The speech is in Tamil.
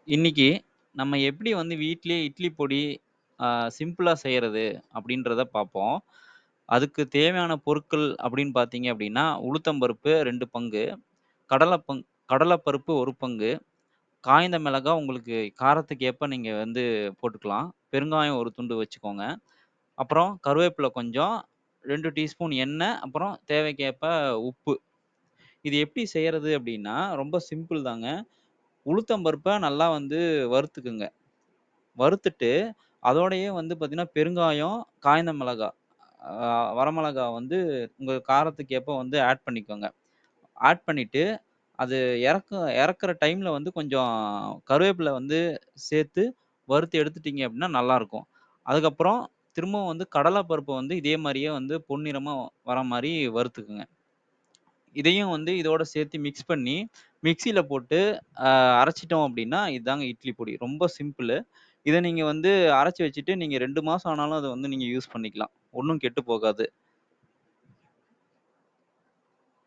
இன்னைக்கு நம்ம எப்படி வந்து வீட்லயே இட்லி பொடி அ சிம்பிளா செய்யறது அப்படின்றத பார்ப்போம். அதுக்கு தேவையான பொருட்கள் அப்படின்னு பார்த்தீங்க அப்படின்னா, உளுத்தம் பருப்பு 2 பங்கு, கடல பங் கடலைப்பருப்பு 1 பங்கு, காய்ந்த மிளகாய் உங்களுக்கு காரத்துக்கு ஏற்ப நீங்க வந்து போட்டுக்கலாம். பெருங்காயம் 1 துண்டு வச்சுக்கோங்க. அப்புறம் கருவேப்பிலை கொஞ்சம், 2 டீஸ்பூன் எண்ணெய், அப்புறம் தேவைக்கேற்ப உப்பு. இது எப்படி செய்யறது அப்படின்னா, ரொம்ப சிம்பிள் தாங்க. உளுத்தம் பருப்ப நல்லா வந்து வறுத்துக்குங்க. வறுத்துட்டு, அதோடயே வந்து பார்த்தீங்கன்னா, பெருங்காயம், காய்ந்த மிளகா, வரமிளகா வந்து உங்க காரத்துக்கு ஏற்ப வந்து ஆட் பண்ணிக்கோங்க. ஆட் பண்ணிட்டு, அது இறக்குற டைம்ல வந்து கொஞ்சம் கருவேப்பில வந்து சேர்த்து வறுத்து எடுத்துட்டீங்க அப்டின்னா நல்லாருக்கும். அதுக்கப்புறம் திரும்பவும் வந்து கடல பருப்ப வந்து இதே மாரியே வந்து பொன்னிறமா வர மாரி வறுத்துக்குங்க. இதையும் வந்து இதோட சேர்த்து மிக்ஸ் பண்ணி, மிக்ஸில போட்டு அரைச்சுட்டோம் அப்டின்னா, இதாங்க இட்லி பொடி. ரொம்ப சிம்பிளு. இத நீங்க வந்து அரைச்சு வச்சுட்டு, நீங்க 2 மாசம் ஆனாலும் அத வந்து நீங்க யூஸ் பண்ணிக்கலாம். ஒண்ணும் கெட்டு போகாது.